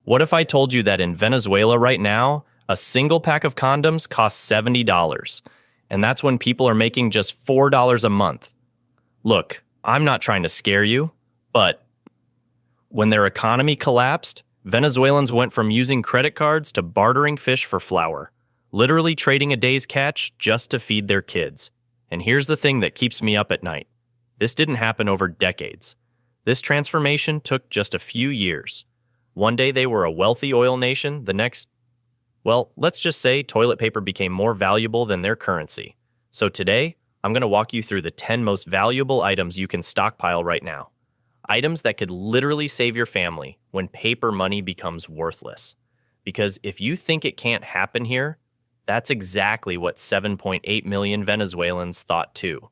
What if I told you that in Venezuela right now, a single pack of condoms costs $70, and that's when people are making just $4 a month? Look, I'm not trying to scare you, but when their economy collapsed, Venezuelans went from using credit cards to bartering fish for flour, literally trading a day's catch just to feed their kids. And here's the thing that keeps me up at night. This didn't happen over decades. This transformation took just a few years. One day they were a wealthy oil nation, the next, well, let's just say toilet paper became more valuable than their currency. So today, I'm going to walk you through the 10 most valuable items you can stockpile right now. Items that could literally save your family when paper money becomes worthless. Because if you think it can't happen here, that's exactly what 7.8 million Venezuelans thought too.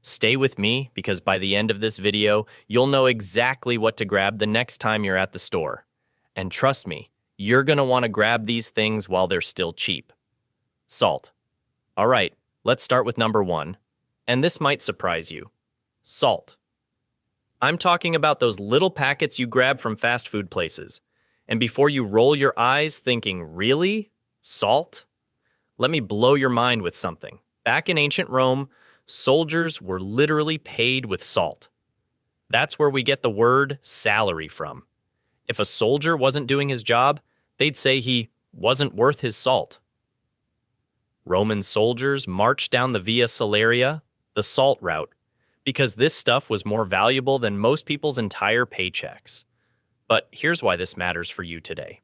Stay with me because by the end of this video, you'll know exactly what to grab the next time you're at the store. And trust me, you're going to want to grab these things while they're still cheap. Salt. All right, let's start with number 1. And this might surprise you. Salt. I'm talking about those little packets you grab from fast food places. And before you roll your eyes thinking, really? Salt? Let me blow your mind with something. Back in ancient Rome, soldiers were literally paid with salt. That's where we get the word salary from. If a soldier wasn't doing his job, they'd say he wasn't worth his salt. Roman soldiers marched down the Via Salaria, the salt route, because this stuff was more valuable than most people's entire paychecks. But here's why this matters for you today.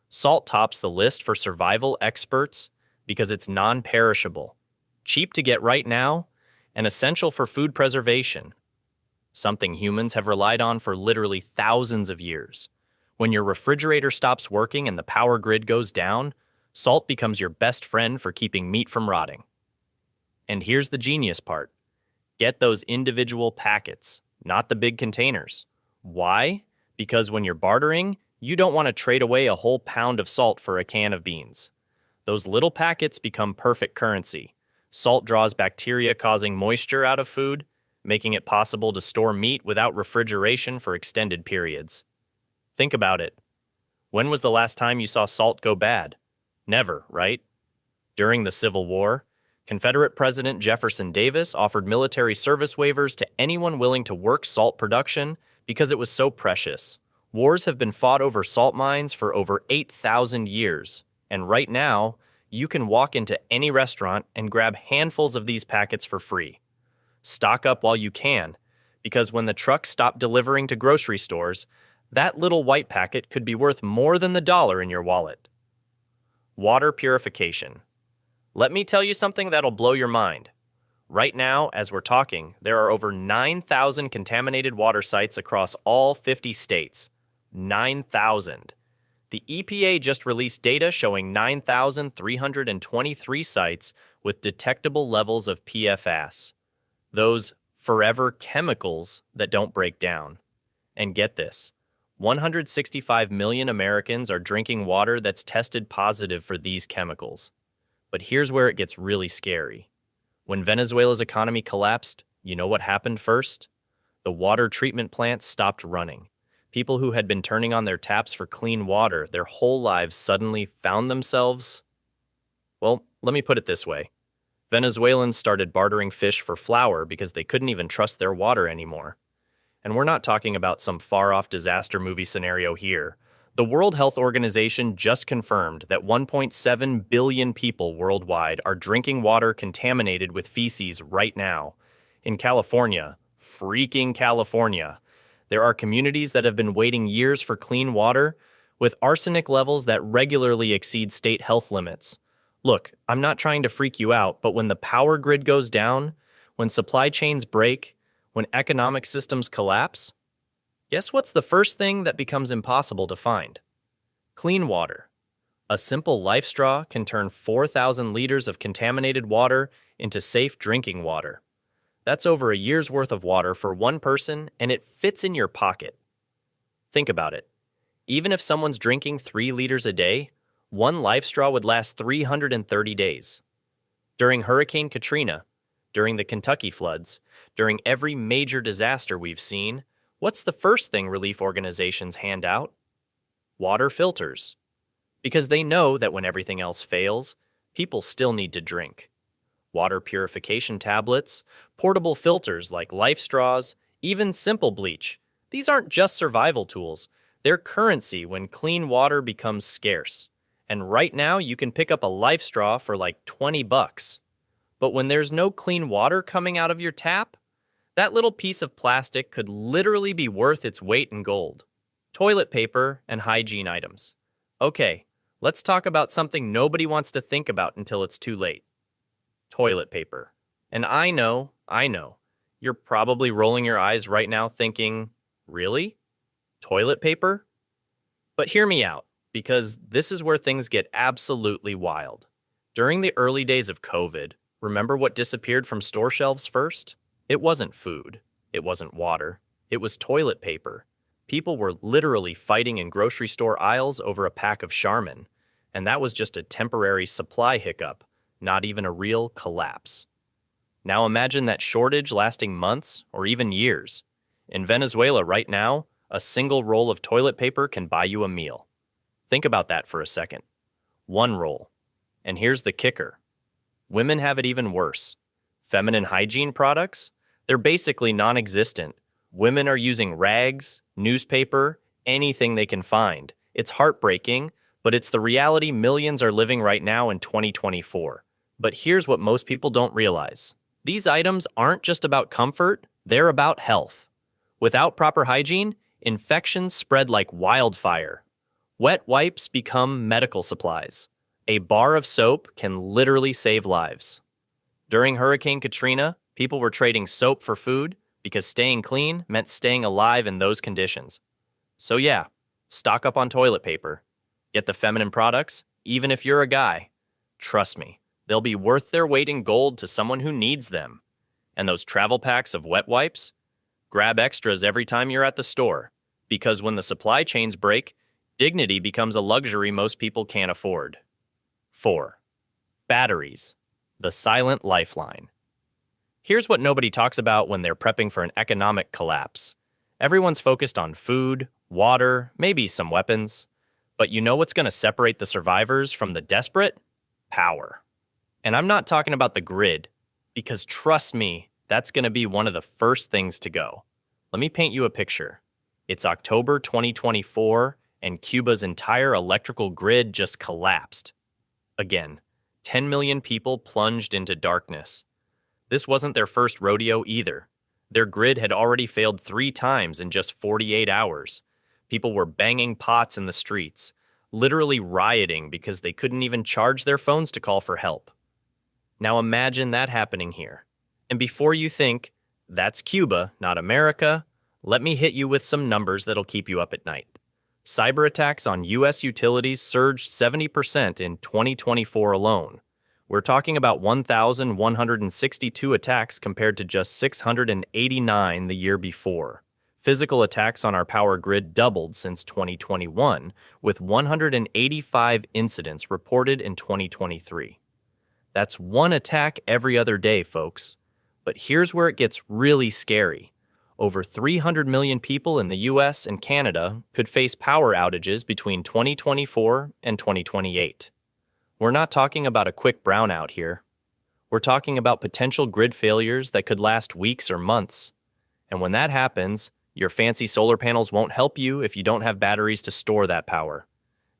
Salt tops the list for survival experts because it's non-perishable, cheap to get right now, and essential for food preservation, something humans have relied on for literally thousands of years. When your refrigerator stops working and the power grid goes down, salt becomes your best friend for keeping meat from rotting. And here's the genius part. Get those individual packets, not the big containers. Why? Because when you're bartering, you don't want to trade away a whole pound of salt for a can of beans. Those little packets become perfect currency. Salt draws bacteria causing moisture out of food, making it possible to store meat without refrigeration for extended periods. Think about it. When was the last time you saw salt go bad? Never, right? During the Civil War, Confederate President Jefferson Davis offered military service waivers to anyone willing to work salt production because it was so precious. Wars have been fought over salt mines for over 8,000 years, and right now, you can walk into any restaurant and grab handfuls of these packets for free. Stock up while you can, because when the trucks stop delivering to grocery stores, that little white packet could be worth more than the dollar in your wallet. Water purification. Let me tell you something that'll blow your mind. Right now, as we're talking, there are over 9,000 contaminated water sites across all 50 states. 9,000. The EPA just released data showing 9,323 sites with detectable levels of PFAS. Those forever chemicals that don't break down. And get this. 165 million Americans are drinking water that's tested positive for these chemicals. But here's where it gets really scary. When Venezuela's economy collapsed, you know what happened first? The water treatment plants stopped running. People who had been turning on their taps for clean water their whole lives suddenly found themselves... Well, let me put it this way. Venezuelans started bartering fish for flour because they couldn't even trust their water anymore. And we're not talking about some far-off disaster movie scenario here. The World Health Organization just confirmed that 1.7 billion people worldwide are drinking water contaminated with feces right now. In California, freaking California, there are communities that have been waiting years for clean water with arsenic levels that regularly exceed state health limits. Look, I'm not trying to freak you out, but when the power grid goes down, when supply chains break, when economic systems collapse, guess what's the first thing that becomes impossible to find? Clean water. A simple life straw can turn 4,000 liters of contaminated water into safe drinking water. That's over a year's worth of water for one person, and it fits in your pocket. Think about it. Even if someone's drinking 3 liters a day, one life straw would last 330 days. During Hurricane Katrina, during the Kentucky floods, during every major disaster we've seen, what's the first thing relief organizations hand out? water filters. Because they know that when everything else fails, people still need to drink. Water purification tablets, portable filters like life straws, even simple bleach. These aren't just survival tools, they're currency when clean water becomes scarce. And right now you can pick up a life straw for like 20 bucks. But when there's no clean water coming out of your tap, that little piece of plastic could literally be worth its weight in gold. Toilet paper and hygiene items. Okay, let's talk about something nobody wants to think about until it's too late. Toilet paper. And I know, you're probably rolling your eyes right now thinking, really? Toilet paper? But hear me out, because this is where things get absolutely wild. During the early days of COVID, remember what disappeared from store shelves first? It wasn't food. It wasn't water. It was toilet paper. People were literally fighting in grocery store aisles over a pack of Charmin, and that was just a temporary supply hiccup, not even a real collapse. Now imagine that shortage lasting months or even years. In Venezuela right now, a single roll of toilet paper can buy you a meal. Think about that for a second. One roll. And here's the kicker. Women have it even worse. Feminine hygiene products? They're basically non-existent. Women are using rags, newspaper, anything they can find. It's heartbreaking, but it's the reality millions are living right now in 2024. But here's what most people don't realize. These items aren't just about comfort, they're about health. Without proper hygiene, infections spread like wildfire. Wet wipes become medical supplies. A bar of soap can literally save lives. During Hurricane Katrina, people were trading soap for food because staying clean meant staying alive in those conditions. So yeah, stock up on toilet paper. Get the feminine products, even if you're a guy. Trust me, they'll be worth their weight in gold to someone who needs them. And those travel packs of wet wipes? Grab extras every time you're at the store, because when the supply chains break, dignity becomes a luxury most people can't afford. 4. Batteries, the silent lifeline. Here's what nobody talks about when they're prepping for an economic collapse. Everyone's focused on food, water, maybe some weapons. But you know what's going to separate the survivors from the desperate? Power. And I'm not talking about the grid, because trust me, that's going to be one of the first things to go. Let me paint you a picture. It's October 2024, and Cuba's entire electrical grid just collapsed. Again, 10 million people plunged into darkness. This wasn't their first rodeo either. Their grid had already failed 3 times in just 48 hours. People were banging pots in the streets, literally rioting because they couldn't even charge their phones to call for help. Now imagine that happening here. And before you think, that's Cuba, not America, let me hit you with some numbers that'll keep you up at night. Cyber attacks on U.S. utilities surged 70% in 2024 alone. We're talking about 1,162 attacks compared to just 689 the year before. Physical attacks on our power grid doubled since 2021, with 185 incidents reported in 2023. That's one attack every other day, folks. But here's where it gets really scary. Over 300 million people in the US and Canada could face power outages between 2024 and 2028. We're not talking about a quick brownout here. We're talking about potential grid failures that could last weeks or months. And when that happens, your fancy solar panels won't help you if you don't have batteries to store that power.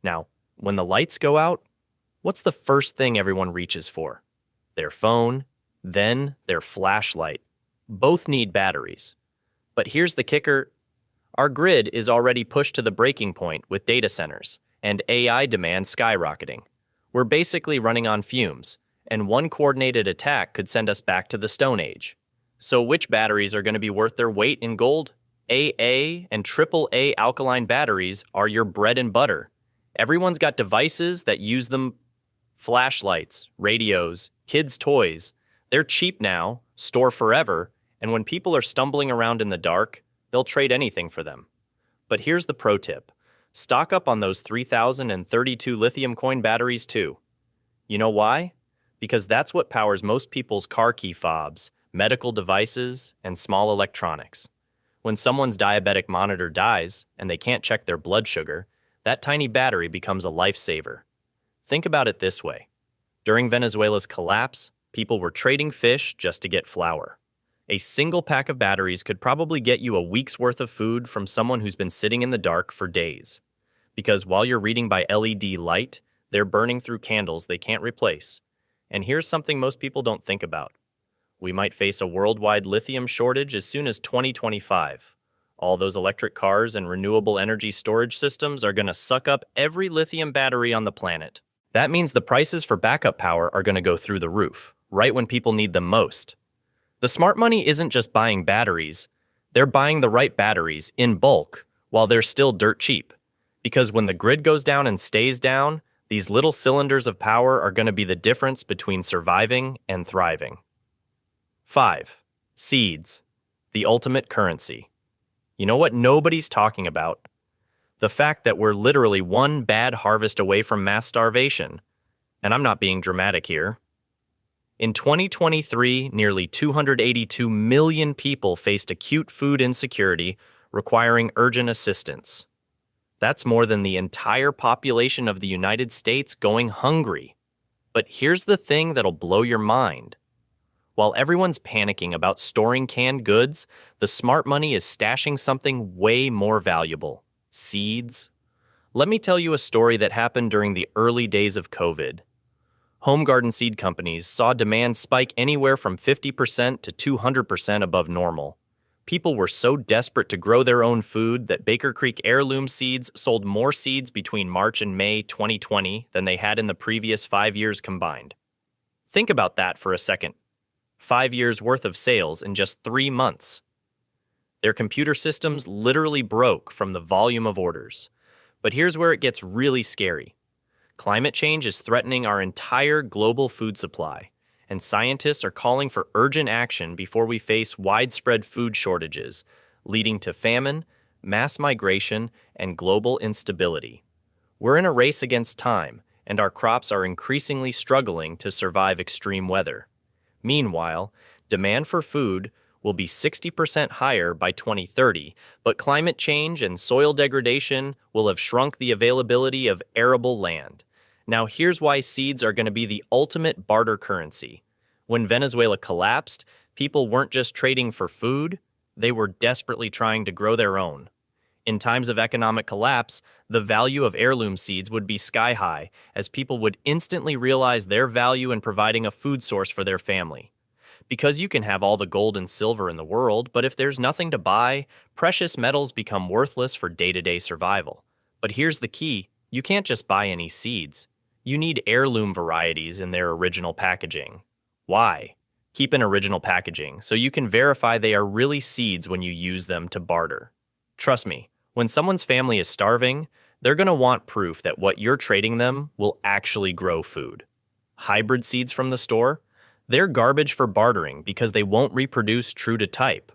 Now, when the lights go out, what's the first thing everyone reaches for? Their phone, then their flashlight. Both need batteries. But here's the kicker. Our grid is already pushed to the breaking point with data centers and AI demand skyrocketing. We're basically running on fumes, and one coordinated attack could send us back to the Stone Age. So which batteries are going to be worth their weight in gold? AA and AAA alkaline batteries are your bread and butter. Everyone's got devices that use them. Flashlights, radios, kids' toys. They're cheap now, store forever, and when people are stumbling around in the dark, they'll trade anything for them. But here's the pro tip. Stock up on those 3,032 lithium coin batteries too. You know why? Because that's what powers most people's car key fobs, medical devices, and small electronics. When someone's diabetic monitor dies and they can't check their blood sugar, That tiny battery becomes a lifesaver. Think about it this way. During Venezuela's collapse, people were trading fish just to get flour. A single pack of batteries could probably get you a week's worth of food from someone who's been sitting in the dark for days. Because while you're reading by LED light, they're burning through candles they can't replace. And here's something most people don't think about. We might face a worldwide lithium shortage as soon as 2025. All those electric cars and renewable energy storage systems are going to suck up every lithium battery on the planet. That means the prices for backup power are going to go through the roof, right when people need them most. The smart money isn't just buying batteries, they're buying the right batteries in bulk while they're still dirt cheap. Because when the grid goes down and stays down, these little cylinders of power are going to be the difference between surviving and thriving. 5. Seeds, the ultimate currency. You know what nobody's talking about? The fact that we're literally one bad harvest away from mass starvation. And I'm not being dramatic here. In 2023, nearly 282 million people faced acute food insecurity, requiring urgent assistance. That's more than the entire population of the United States going hungry. But here's the thing that'll blow your mind. While everyone's panicking about storing canned goods, the smart money is stashing something way more valuable: seeds. Let me tell you a story that happened during the early days of COVID. Home garden seed companies saw demand spike anywhere from 50% to 200% above normal. People were so desperate to grow their own food that Baker Creek Heirloom Seeds sold more seeds between March and May 2020 than they had in the previous 5 years combined. Think about that for a second. 5 years worth of sales in just 3 months. Their computer systems literally broke from the volume of orders. But here's where it gets really scary. Climate change is threatening our entire global food supply, and scientists are calling for urgent action before we face widespread food shortages, leading to famine, mass migration, and global instability. We're in a race against time, and our crops are increasingly struggling to survive extreme weather. Meanwhile, demand for food will be 60% higher by 2030, but climate change and soil degradation will have shrunk the availability of arable land. Now here's why seeds are going to be the ultimate barter currency. When Venezuela collapsed, people weren't just trading for food, they were desperately trying to grow their own. In times of economic collapse, the value of heirloom seeds would be sky high, as people would instantly realize their value in providing a food source for their family. Because you can have all the gold and silver in the world, but if there's nothing to buy, precious metals become worthless for day-to-day survival. But here's the key: you can't just buy any seeds. You need heirloom varieties in their original packaging. Why? Keep in original packaging so you can verify they are really seeds when you use them to barter. Trust me, when someone's family is starving, they're going to want proof that what you're trading them will actually grow food. Hybrid seeds from the store? They're garbage for bartering because they won't reproduce true to type.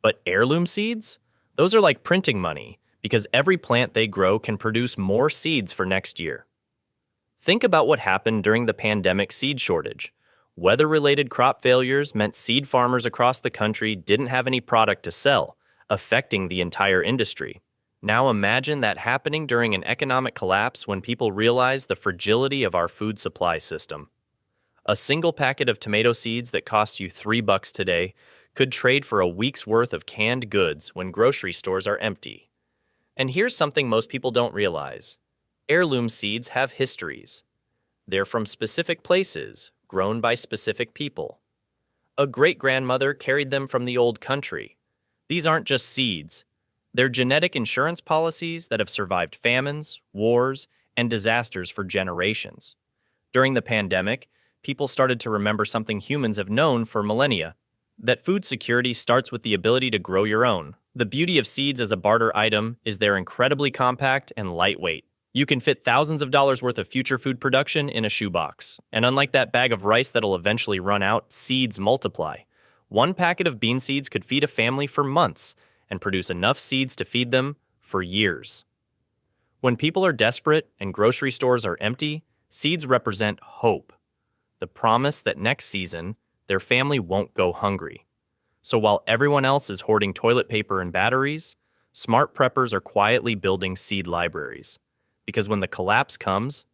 But heirloom seeds? Those are like printing money because every plant they grow can produce more seeds for next year. Think about what happened during the pandemic seed shortage. Weather-related crop failures meant seed farmers across the country didn't have any product to sell, affecting the entire industry. Now imagine that happening during an economic collapse when people realize the fragility of our food supply system. A single packet of tomato seeds that costs you $3 today could trade for a week's worth of canned goods when grocery stores are empty. And here's something most people don't realize. Heirloom seeds have histories. They're from specific places, grown by specific people. A great-grandmother carried them from the old country. These aren't just seeds. They're genetic insurance policies that have survived famines, wars, and disasters for generations. During the pandemic, people started to remember something humans have known for millennia: that food security starts with the ability to grow your own. The beauty of seeds as a barter item is they're incredibly compact and lightweight. You can fit thousands of dollars worth of future food production in a shoebox. And unlike that bag of rice that'll eventually run out, seeds multiply. One packet of bean seeds could feed a family for months and produce enough seeds to feed them for years. When people are desperate and grocery stores are empty, seeds represent hope. The promise that next season, their family won't go hungry. So while everyone else is hoarding toilet paper and batteries, smart preppers are quietly building seed libraries. Because when the collapse comes,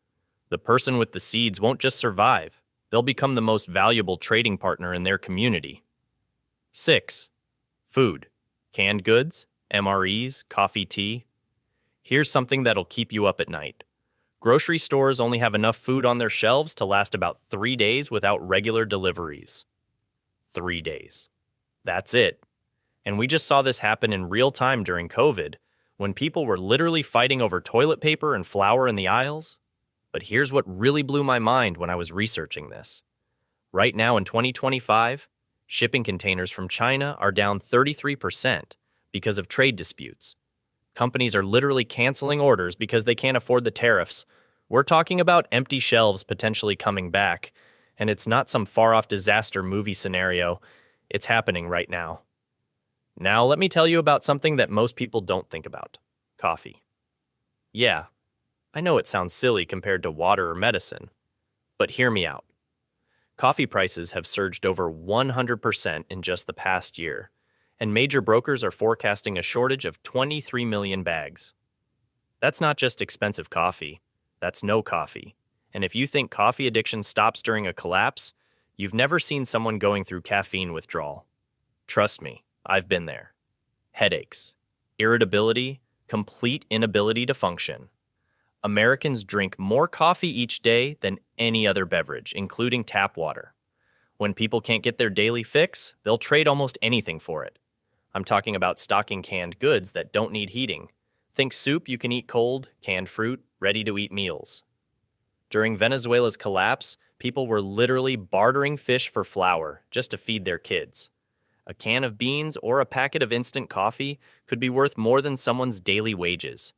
the person with the seeds won't just survive, they'll become the most valuable trading partner in their community. 6. Food. Canned goods, MREs, coffee, tea. Here's something that'll keep you up at night. Grocery stores only have enough food on their shelves to last about 3 days without regular deliveries. 3 days. That's it. And we just saw this happen in real time during COVID, when people were literally fighting over toilet paper and flour in the aisles. But here's what really blew my mind when I was researching this. Right now in 2025, shipping containers from China are down 33% because of trade disputes. Companies are literally canceling orders because they can't afford the tariffs. We're talking about empty shelves potentially coming back, and it's not some far-off disaster movie scenario. It's happening right now. Now, let me tell you about something that most people don't think about. Coffee. Yeah, I know it sounds silly compared to water or medicine, but hear me out. Coffee prices have surged over 100% in just the past year, and major brokers are forecasting a shortage of 23 million bags. That's not just expensive coffee, that's no coffee. And if you think coffee addiction stops during a collapse, you've never seen someone going through caffeine withdrawal. Trust me, I've been there. Headaches, irritability, complete inability to function. Americans drink more coffee each day than any other beverage, including tap water. When people can't get their daily fix, they'll trade almost anything for it. I'm talking about stocking canned goods that don't need heating. Think soup you can eat cold, canned fruit, ready-to-eat meals. During Venezuela's collapse, people were literally bartering fish for flour just to feed their kids. A can of beans or a packet of instant coffee could be worth more than someone's daily wages.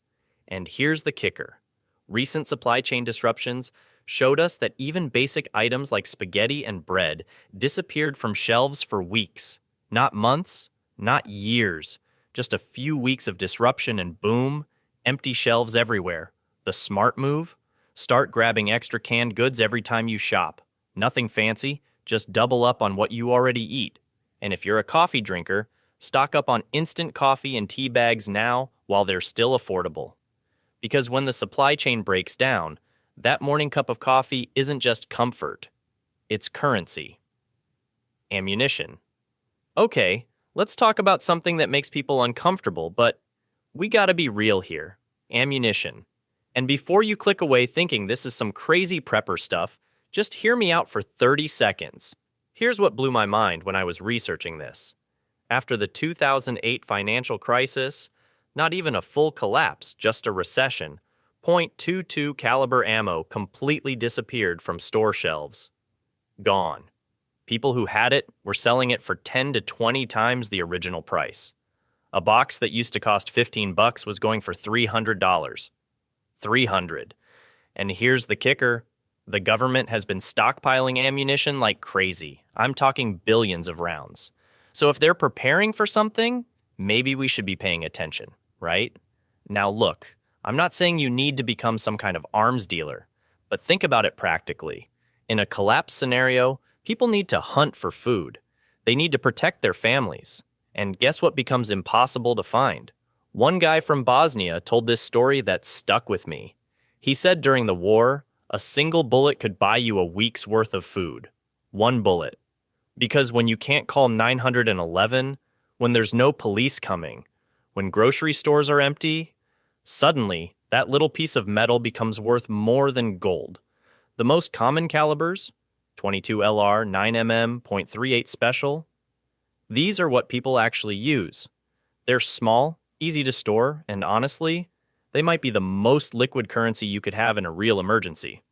And here's the kicker. Recent supply chain disruptions showed us that even basic items like spaghetti and bread disappeared from shelves for weeks. Not months, not years. Just a few weeks of disruption and boom, empty shelves everywhere. The smart move? Start grabbing extra canned goods every time you shop. Nothing fancy, just double up on what you already eat. And if you're a coffee drinker, stock up on instant coffee and tea bags now while they're still affordable. Because when the supply chain breaks down, that morning cup of coffee isn't just comfort, it's currency. Ammunition. Okay, let's talk about something that makes people uncomfortable, but we gotta be real here. Ammunition. And before you click away thinking this is some crazy prepper stuff, just hear me out for 30 seconds. Here's what blew my mind when I was researching this. After the 2008 financial crisis, not even a full collapse, just a recession, .22 caliber ammo completely disappeared from store shelves. Gone. People who had it were selling it for 10 to 20 times the original price. A box that used to cost $15 was going for $300. $300. And here's the kicker. The government has been stockpiling ammunition like crazy. I'm talking billions of rounds. So if they're preparing for something, maybe we should be paying attention, right? Now look, I'm not saying you need to become some kind of arms dealer, but think about it practically. In a collapse scenario, people need to hunt for food. They need to protect their families. And guess what becomes impossible to find? One guy from Bosnia told this story that stuck with me. He said during the war, a single bullet could buy you a week's worth of food. One bullet. Because when you can't call 911, when there's no police coming, when grocery stores are empty, suddenly that little piece of metal becomes worth more than gold. The most common calibers, 22 LR, 9mm, .38 special, these are what people actually use. They're small, easy to store, and honestly, they might be the most liquid currency you could have in a real emergency.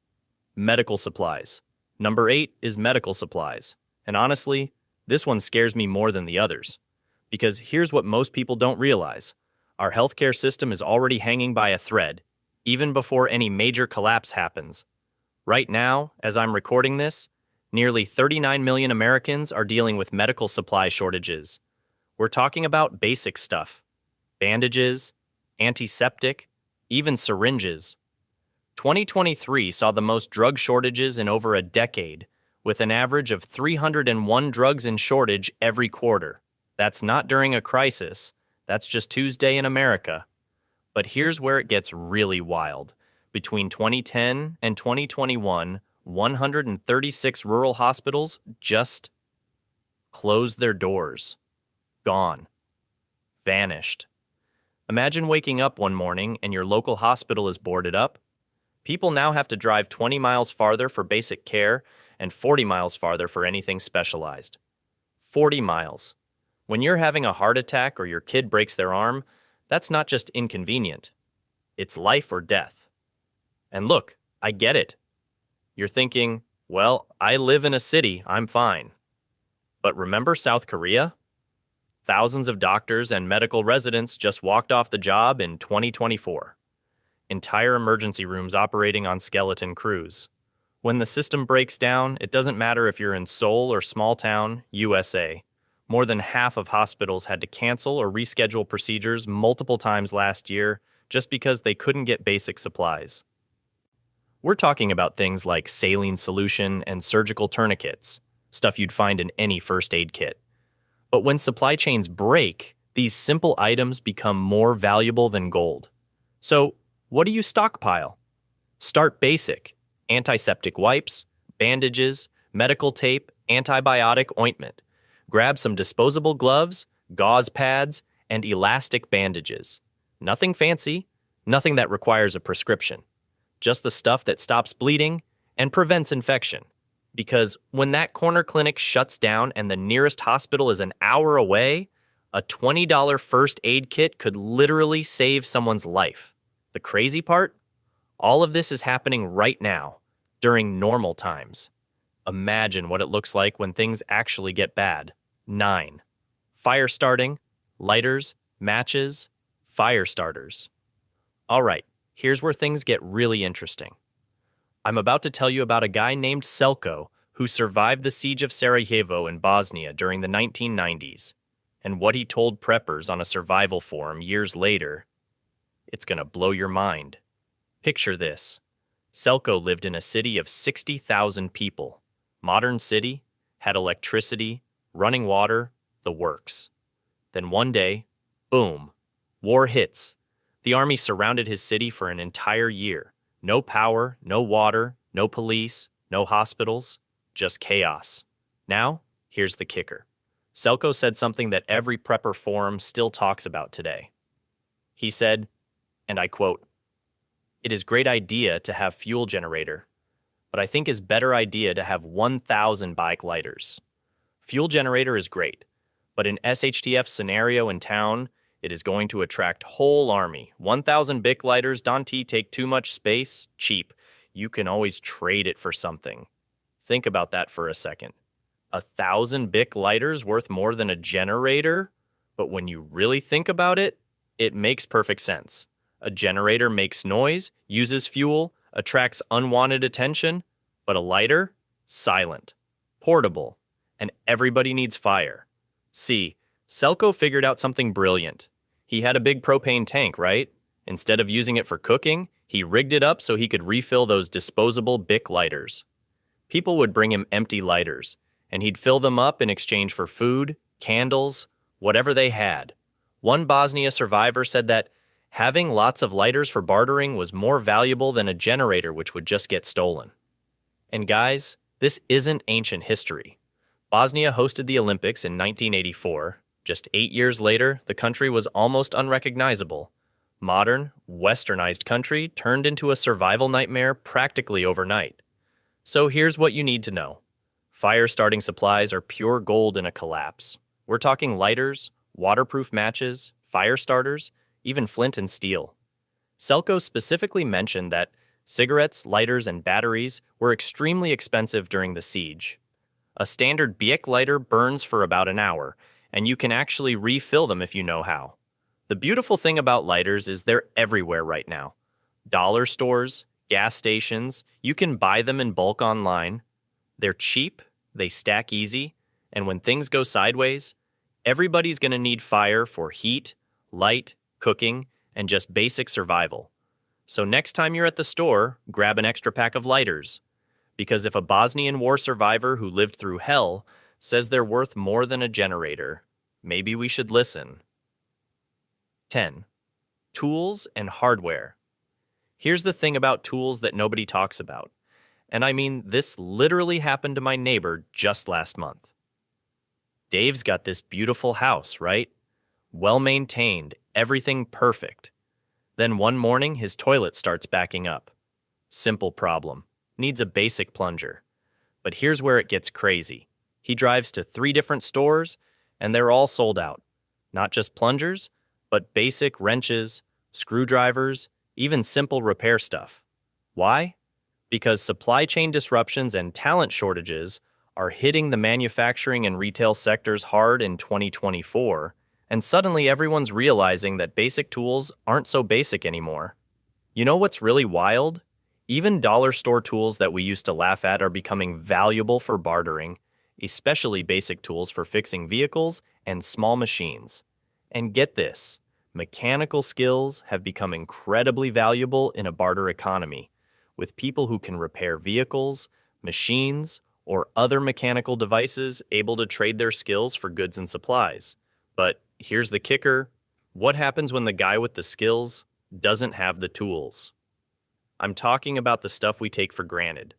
Medical supplies. Number 8 is medical supplies. And honestly, this one scares me more than the others. Because here's what most people don't realize. Our healthcare system is already hanging by a thread, even before any major collapse happens. Right now, as I'm recording this, nearly 39 million Americans are dealing with medical supply shortages. We're talking about basic stuff. Bandages, antiseptic, even syringes. 2023 saw the most drug shortages in over a decade, with an average of 301 drugs in shortage every quarter. That's not during a crisis. That's just Tuesday in America. But here's where it gets really wild. Between 2010 and 2021, 136 rural hospitals just closed their doors. Gone. Vanished. Imagine waking up one morning and your local hospital is boarded up. People now have to drive 20 miles farther for basic care and 40 miles farther for anything specialized. 40 miles. When you're having a heart attack or your kid breaks their arm, that's not just inconvenient. It's life or death. And look, I get it. You're thinking, well, I live in a city, I'm fine. But remember South Korea? Thousands of doctors and medical residents just walked off the job in 2024. Entire emergency rooms operating on skeleton crews. When the system breaks down, it doesn't matter if you're in Seoul or small town, USA. More than half of hospitals had to cancel or reschedule procedures multiple times last year just because they couldn't get basic supplies. We're talking about things like saline solution and surgical tourniquets, stuff you'd find in any first aid kit. But when supply chains break, these simple items become more valuable than gold. So, what do you stockpile? Start basic. Antiseptic wipes, bandages, medical tape, antibiotic ointment. Grab some disposable gloves, gauze pads, and elastic bandages. Nothing fancy, nothing that requires a prescription. Just the stuff that stops bleeding and prevents infection. Because when that corner clinic shuts down and the nearest hospital is an hour away, a $20 first aid kit could literally save someone's life. The crazy part? All of this is happening right now, during normal times. Imagine what it looks like when things actually get bad. 9. Fire starting, lighters, matches, fire starters. All right, here's where things get really interesting. I'm about to tell you about a guy named Selko who survived the siege of Sarajevo in Bosnia during the 1990s, and what he told preppers on a survival forum years later. It's gonna blow your mind. Picture this. Selko lived in a city of 60,000 people. Modern city, had electricity, running water, the works. Then one day, boom, war hits. The army surrounded his city for an entire year. No power, no water, no police, no hospitals, just chaos. Now, here's the kicker. Selko said something that every prepper forum still talks about today. He said, and I quote, "It is great idea to have fuel generator, but I think it's better idea to have 1,000 bike lighters. Fuel generator is great, but in SHTF scenario in town, it is going to attract whole army. 1,000 Bic lighters don't take too much space, cheap. You can always trade it for something." Think about that for a second. 1,000 Bic lighters worth more than a generator? But when you really think about it, it makes perfect sense. A generator makes noise, uses fuel, attracts unwanted attention, but a lighter? Silent, portable, and everybody needs fire. See, Selko figured out something brilliant. He had a big propane tank, right? Instead of using it for cooking, he rigged it up so he could refill those disposable Bic lighters. People would bring him empty lighters, and he'd fill them up in exchange for food, candles, whatever they had. One Bosnia survivor said that having lots of lighters for bartering was more valuable than a generator which would just get stolen. And guys, this isn't ancient history. Bosnia hosted the Olympics in 1984. Just 8 years later, the country was almost unrecognizable. Modern, westernized country turned into a survival nightmare practically overnight. So here's what you need to know. Fire starting supplies are pure gold in a collapse. We're talking lighters, waterproof matches, fire starters, even flint and steel. Selko specifically mentioned that cigarettes, lighters, and batteries were extremely expensive during the siege. A standard Bic lighter burns for about an hour, and you can actually refill them if you know how. The beautiful thing about lighters is they're everywhere right now. Dollar stores, gas stations, you can buy them in bulk online. They're cheap, they stack easy, and when things go sideways, everybody's going to need fire for heat, light, cooking, and just basic survival. So next time you're at the store, grab an extra pack of lighters. Because if a Bosnian war survivor who lived through hell says they're worth more than a generator, maybe we should listen. 10. Tools and hardware. Here's the thing about tools that nobody talks about. And I mean, this literally happened to my neighbor just last month. Dave's got this beautiful house, right? Well maintained, everything perfect. Then one morning, his toilet starts backing up. Simple problem. Needs a basic plunger. But here's where it gets crazy. He drives to 3 different stores, and they're all sold out. Not just plungers, but basic wrenches, screwdrivers, even simple repair stuff. Why? Because supply chain disruptions and talent shortages are hitting the manufacturing and retail sectors hard in 2024, and suddenly everyone's realizing that basic tools aren't so basic anymore. You know what's really wild? Even dollar store tools that we used to laugh at are becoming valuable for bartering, especially basic tools for fixing vehicles and small machines. And get this, mechanical skills have become incredibly valuable in a barter economy, with people who can repair vehicles, machines, or other mechanical devices able to trade their skills for goods and supplies. But here's the kicker. What happens when the guy with the skills doesn't have the tools? I'm talking about the stuff we take for granted.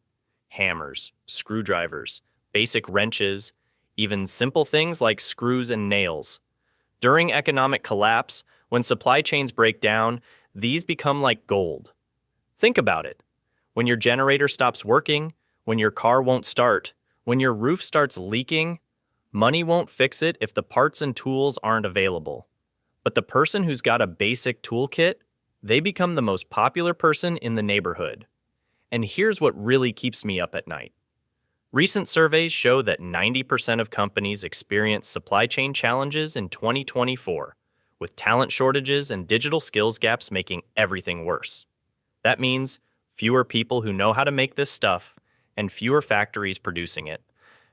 Hammers, screwdrivers, basic wrenches, even simple things like screws and nails. During economic collapse, when supply chains break down, these become like gold. Think about it. When your generator stops working, when your car won't start, when your roof starts leaking, money won't fix it if the parts and tools aren't available. But the person who's got a basic toolkit, they become the most popular person in the neighborhood. And here's what really keeps me up at night. Recent surveys show that 90% of companies experience supply chain challenges in 2024, with talent shortages and digital skills gaps making everything worse. That means fewer people who know how to make this stuff and fewer factories producing it.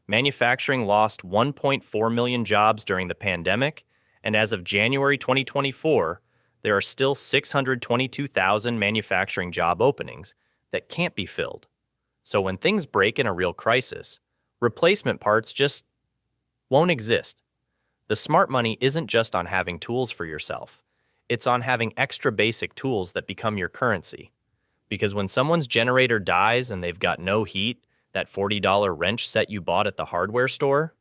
Manufacturing lost 1.4 million jobs during the pandemic, and as of January 2024, there are still 622,000 manufacturing job openings that can't be filled. So when things break in a real crisis, replacement parts just won't exist. The smart money isn't just on having tools for yourself. It's on having extra basic tools that become your currency. Because when someone's generator dies and they've got no heat, that $40 wrench set you bought at the hardware store,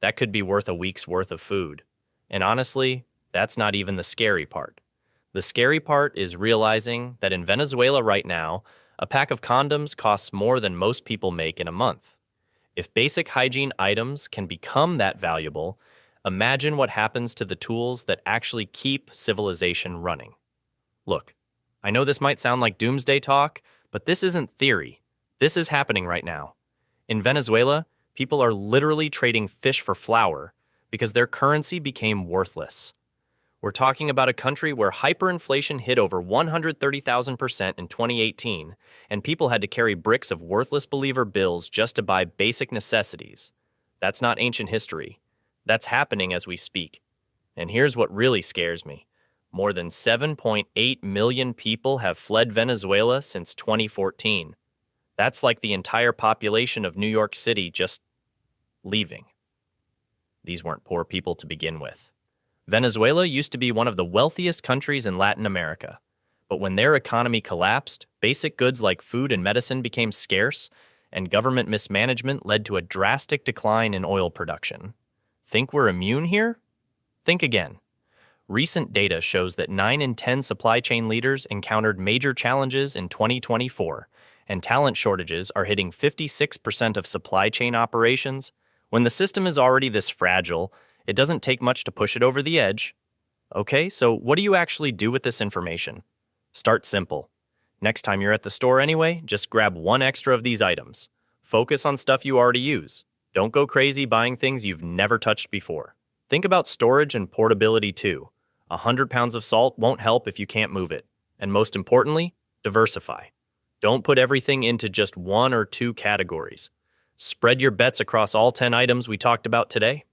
that could be worth a week's worth of food. And honestly, that's not even the scary part. The scary part is realizing that in Venezuela right now, a pack of condoms costs more than most people make in a month. If basic hygiene items can become that valuable, imagine what happens to the tools that actually keep civilization running. Look, I know this might sound like doomsday talk, but this isn't theory. This is happening right now. In Venezuela, people are literally trading fish for flour because their currency became worthless. We're talking about a country where hyperinflation hit over 130,000% in 2018, and people had to carry bricks of worthless believer bills just to buy basic necessities. That's not ancient history. That's happening as we speak. And here's what really scares me. More than 7.8 million people have fled Venezuela since 2014. That's like the entire population of New York City just leaving. These weren't poor people to begin with. Venezuela used to be one of the wealthiest countries in Latin America. But when their economy collapsed, basic goods like food and medicine became scarce, and government mismanagement led to a drastic decline in oil production. Think we're immune here? Think again. Recent data shows that 9 in 10 supply chain leaders encountered major challenges in 2024, and talent shortages are hitting 56% of supply chain operations. When the system is already this fragile, it doesn't take much to push it over the edge. Okay, so what do you actually do with this information? Start simple. Next time you're at the store anyway, just grab 1 extra of these items. Focus on stuff you already use. Don't go crazy buying things you've never touched before. Think about storage and portability too. 100 pounds of salt won't help if you can't move it. And most importantly, diversify. Don't put everything into just 1 or 2 categories. Spread your bets across all 10 items we talked about today.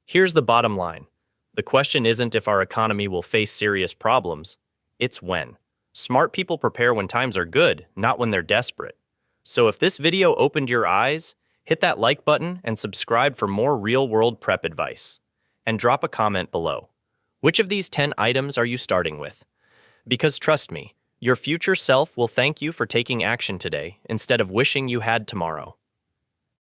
Here's the bottom line. The question isn't if our economy will face serious problems. It's when. Smart people prepare when times are good, not when they're desperate. So if this video opened your eyes, hit that like button and subscribe for more real-world prep advice. And drop a comment below. Which of these 10 items are you starting with? Because trust me, Your future self will thank you for taking action today instead of wishing you had tomorrow.